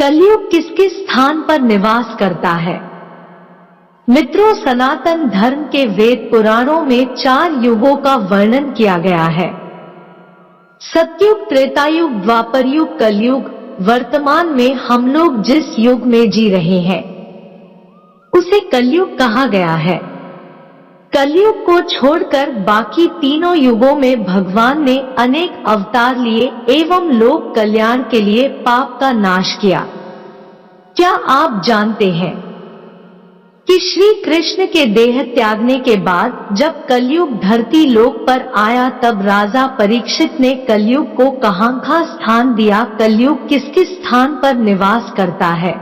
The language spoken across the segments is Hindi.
कलयुग किस किस स्थान पर निवास करता है? मित्रों, सनातन धर्म के वेद पुराणों में 4 युगों का वर्णन किया गया है। सतयुग, त्रेतायुग, द्वापर युग, कलयुग। वर्तमान में हम लोग जिस युग में जी रहे हैं उसे कलयुग कहा गया है। कलयुग को छोड़कर बाकी तीनों युगों में भगवान ने अनेक अवतार लिए एवं लोक कल्याण के लिए पाप का नाश किया। क्या आप जानते हैं कि श्री कृष्ण के देह त्यागने के बाद जब कलयुग धरती लोक पर आया तब राजा परीक्षित ने कलयुग को कहाँ स्थान दिया? कलयुग किस किस स्थान पर निवास करता है?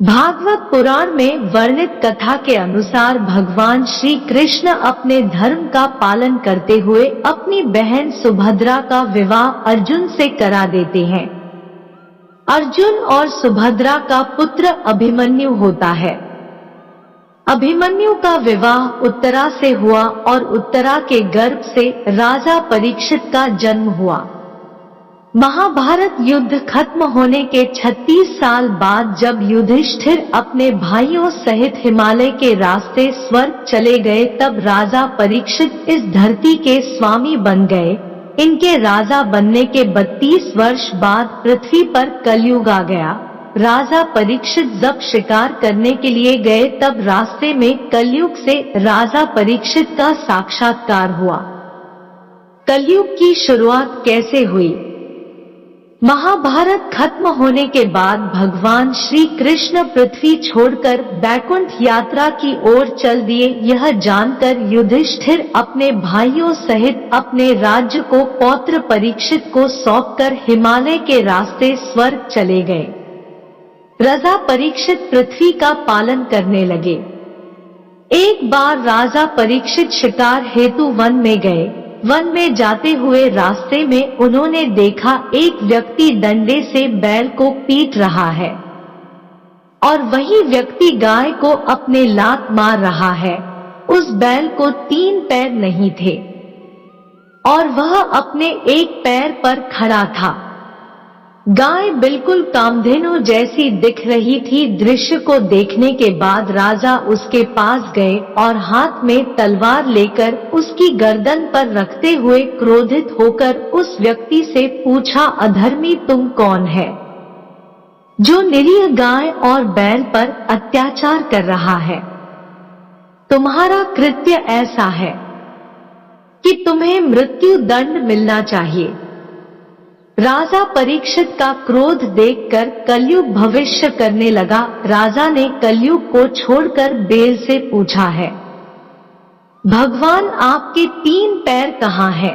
भागवत पुराण में वर्णित कथा के अनुसार भगवान श्री कृष्ण अपने धर्म का पालन करते हुए अपनी बहन सुभद्रा का विवाह अर्जुन से करा देते हैं। अर्जुन और सुभद्रा का पुत्र अभिमन्यु होता है। अभिमन्यु का विवाह उत्तरा से हुआ और उत्तरा के गर्भ से राजा परीक्षित का जन्म हुआ। महाभारत युद्ध खत्म होने के 36 साल बाद जब युधिष्ठिर अपने भाइयों सहित हिमालय के रास्ते स्वर्ग चले गए तब राजा परीक्षित इस धरती के स्वामी बन गए। इनके राजा बनने के 32 वर्ष बाद पृथ्वी पर कलयुग आ गया। राजा परीक्षित जब शिकार करने के लिए गए तब रास्ते में कलयुग से राजा परीक्षित का साक्षात्कार हुआ। कलयुग की शुरुआत कैसे हुई? महाभारत खत्म होने के बाद भगवान श्री कृष्ण पृथ्वी छोड़कर वैकुंठ यात्रा की ओर चल दिए। यह जानकर युधिष्ठिर अपने भाइयों सहित अपने राज्य को पौत्र परीक्षित को सौंपकर हिमालय के रास्ते स्वर्ग चले गए। राजा परीक्षित पृथ्वी का पालन करने लगे। एक बार राजा परीक्षित शिकार हेतु वन में गए। वन में जाते हुए रास्ते में उन्होंने देखा एक व्यक्ति डंडे से बैल को पीट रहा है और वही व्यक्ति गाय को अपने लात मार रहा है। उस बैल को 3 पैर नहीं थे और वह अपने एक पैर पर खड़ा था। गाय बिल्कुल कामधेनु जैसी दिख रही थी। दृश्य को देखने के बाद राजा उसके पास गए और हाथ में तलवार लेकर उसकी गर्दन पर रखते हुए क्रोधित होकर उस व्यक्ति से पूछा, अधर्मी तुम कौन है जो निरीह गाय और बैल पर अत्याचार कर रहा है? तुम्हारा कृत्य ऐसा है कि तुम्हें मृत्यु दंड मिलना चाहिए। राजा परीक्षित का क्रोध देखकर कलयुग भविष्य करने लगा। राजा ने कलयुग को छोड़कर बैल से पूछा है, भगवान आपके 3 पैर कहाँ हैं?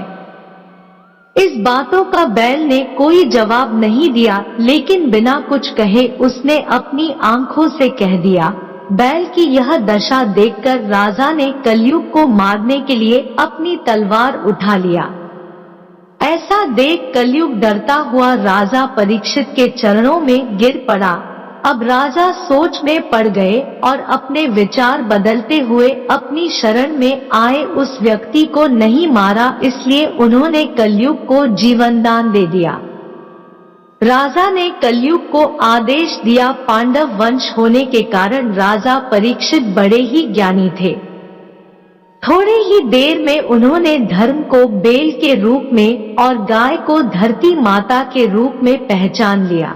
इस बातों का बैल ने कोई जवाब नहीं दिया, लेकिन बिना कुछ कहे उसने अपनी आंखों से कह दिया। बैल की यह दशा देखकर राजा ने कलयुग को मारने के लिए अपनी तलवार उठा लिया। ऐसा देख कलयुग डरता हुआ राजा परीक्षित के चरणों में गिर पड़ा। अब राजा सोच में पड़ गए और अपने विचार बदलते हुए अपनी शरण में आए उस व्यक्ति को नहीं मारा, इसलिए उन्होंने कलयुग को जीवन दान दे दिया। राजा ने कलयुग को आदेश दिया। पांडव वंश होने के कारण राजा परीक्षित बड़े ही ज्ञानी थे। थोड़ी ही देर में उन्होंने धर्म को बैल के रूप में और गाय को धरती माता के रूप में पहचान लिया।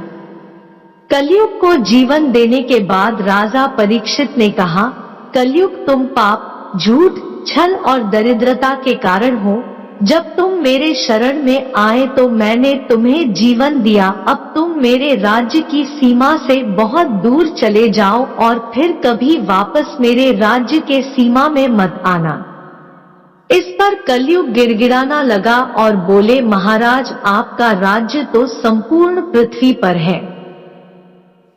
कलयुग को जीवन देने के बाद राजा परीक्षित ने कहा, कलयुग तुम पाप, झूठ, छल और दरिद्रता के कारण हो। जब तुम मेरे शरण में आए तो मैंने तुम्हें जीवन दिया। अब तुम मेरे राज्य की सीमा से बहुत दूर चले जाओ और फिर कभी वापस मेरे राज्य के सीमा में मत आना। इस पर कलयुग गिड़गिड़ाना लगा और बोले, महाराज आपका राज्य तो संपूर्ण पृथ्वी पर है,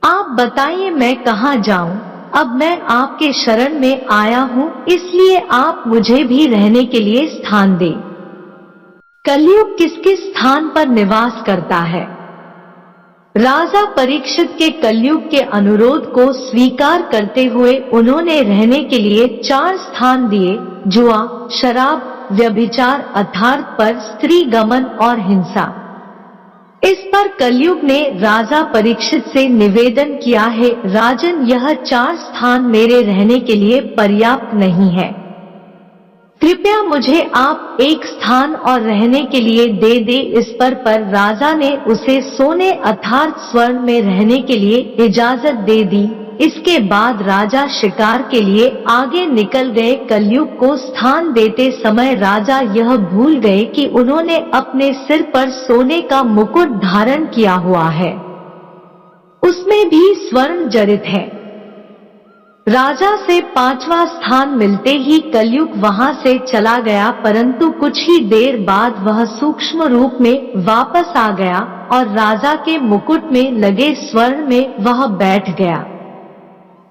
आप बताइए मैं कहाँ जाऊं? अब मैं आपके शरण में आया हूँ, इसलिए आप मुझे भी रहने के लिए स्थान दें। कलयुग किस किस स्थान पर निवास करता है? राजा परीक्षित के कलयुग के अनुरोध को स्वीकार करते हुए उन्होंने रहने के लिए 4 स्थान दिए, जुआ, शराब, व्यभिचार अर्थात पर स्त्री गमन और हिंसा। इस पर कलयुग ने राजा परीक्षित से निवेदन किया है, राजन, यह 4 स्थान मेरे रहने के लिए पर्याप्त नहीं है। कृपया मुझे आप एक स्थान और रहने के लिए दे दे। इस पर राजा ने उसे सोने अर्थात स्वर्ण में रहने के लिए इजाजत दे दी। इसके बाद राजा शिकार के लिए आगे निकल गए। कलयुग को स्थान देते समय राजा यह भूल गए कि उन्होंने अपने सिर पर सोने का मुकुट धारण किया हुआ है, उसमें भी स्वर्ण जड़ित है। राजा से 5वां स्थान मिलते ही कलयुग वहां से चला गया, परंतु कुछ ही देर बाद वह सूक्ष्म रूप में वापस आ गया और राजा के मुकुट में लगे स्वर्ण में वह बैठ गया।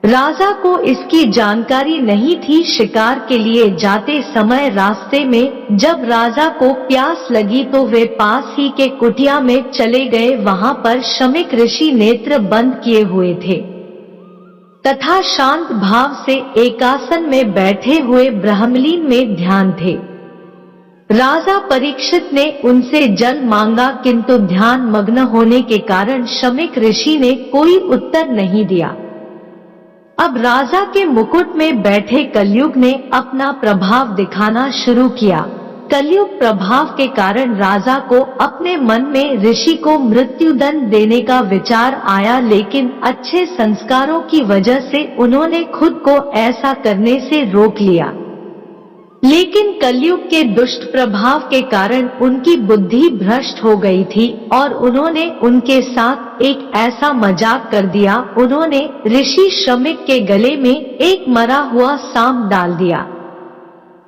राजा को इसकी जानकारी नहीं थी। शिकार के लिए जाते समय रास्ते में जब राजा को प्यास लगी तो वे पास ही के कुटिया में चले गए। वहां पर शमीक ऋषि नेत्र बंद किए हुए थे तथा शांत भाव से एकासन में बैठे हुए ब्रह्मलीन में ध्यान थे। राजा परीक्षित ने उनसे जल मांगा, किंतु ध्यान मग्न होने के कारण शमीक ऋषि ने कोई उत्तर नहीं दिया। अब राजा के मुकुट में बैठे कलयुग ने अपना प्रभाव दिखाना शुरू किया। कलयुग प्रभाव के कारण राजा को अपने मन में ऋषि को मृत्युदंड देने का विचार आया, लेकिन अच्छे संस्कारों की वजह से उन्होंने खुद को ऐसा करने से रोक लिया। लेकिन कलयुग के दुष्ट प्रभाव के कारण उनकी बुद्धि भ्रष्ट हो गई थी और उन्होंने उनके साथ एक ऐसा मजाक कर दिया। उन्होंने ऋषि शमीक के गले में एक मरा हुआ सांप डाल दिया।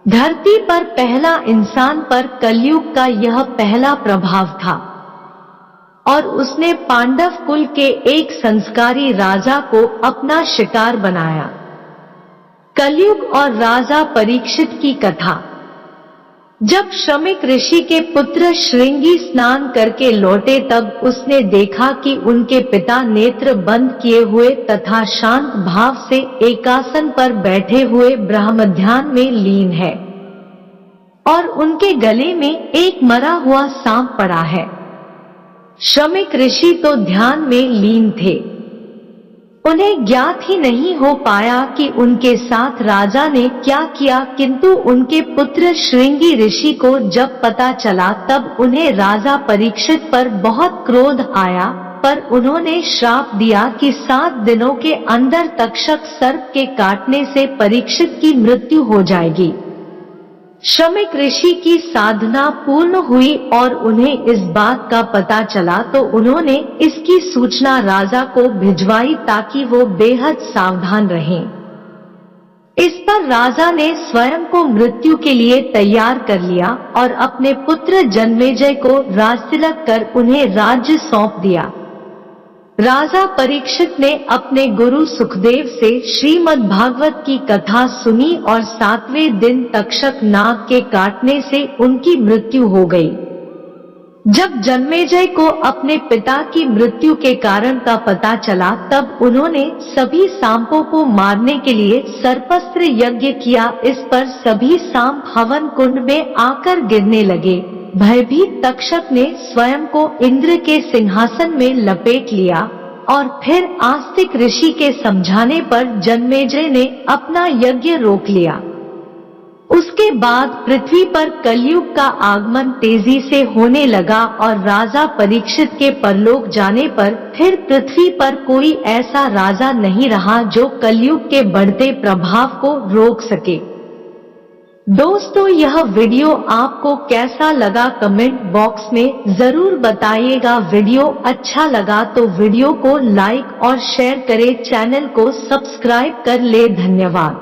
धरती पर पहला इंसान पर कलयुग का यह पहला प्रभाव था और उसने पांडव कुल के एक संस्कारी राजा को अपना शिकार बनाया। कलयुग और राजा परीक्षित की कथा। जब शमीक ऋषि के पुत्र श्रृंगी स्नान करके लौटे तब उसने देखा कि उनके पिता नेत्र बंद किए हुए तथा शांत भाव से एकासन पर बैठे हुए ब्रह्मध्यान में लीन है और उनके गले में एक मरा हुआ सांप पड़ा है। शमीक ऋषि तो ध्यान में लीन थे। उन्हें ज्ञात ही नहीं हो पाया कि उनके साथ राजा ने क्या किया, किंतु उनके पुत्र श्रृंगी ऋषि को जब पता चला तब उन्हें राजा परीक्षित पर बहुत क्रोध आया, पर उन्होंने श्राप दिया कि 7 दिनों के अंदर तक्षक सर्प के काटने से परीक्षित की मृत्यु हो जाएगी। शमीक ऋषि की साधना पूर्ण हुई और उन्हें इस बात का पता चला तो उन्होंने इसकी सूचना राजा को भिजवाई ताकि वो बेहद सावधान रहें। इस पर राजा ने स्वयं को मृत्यु के लिए तैयार कर लिया और अपने पुत्र जन्मेजय को राजतिलक कर उन्हें राज्य सौंप दिया। राजा परीक्षित ने अपने गुरु सुखदेव से श्रीमद् भागवत की कथा सुनी और 7वें दिन तक्षक नाग के काटने से उनकी मृत्यु हो गई। जब जन्मेजय को अपने पिता की मृत्यु के कारण का पता चला तब उन्होंने सभी सांपों को मारने के लिए सर्पस्त्र यज्ञ किया। इस पर सभी सांप हवन कुंड में आकर गिरने लगे। भयभीत तक्षक ने स्वयं को इंद्र के सिंहासन में लपेट लिया और फिर आस्तिक ऋषि के समझाने पर जन्मेजय ने अपना यज्ञ रोक लिया। उसके बाद पृथ्वी पर कलयुग का आगमन तेजी से होने लगा और राजा परीक्षित के परलोक जाने पर फिर पृथ्वी पर कोई ऐसा राजा नहीं रहा जो कलयुग के बढ़ते प्रभाव को रोक सके। दोस्तों, यह वीडियो आपको कैसा लगा कमेंट बॉक्स में जरूर बताइएगा। वीडियो अच्छा लगा तो वीडियो को लाइक और शेयर करें, चैनल को सब्सक्राइब कर ले। धन्यवाद।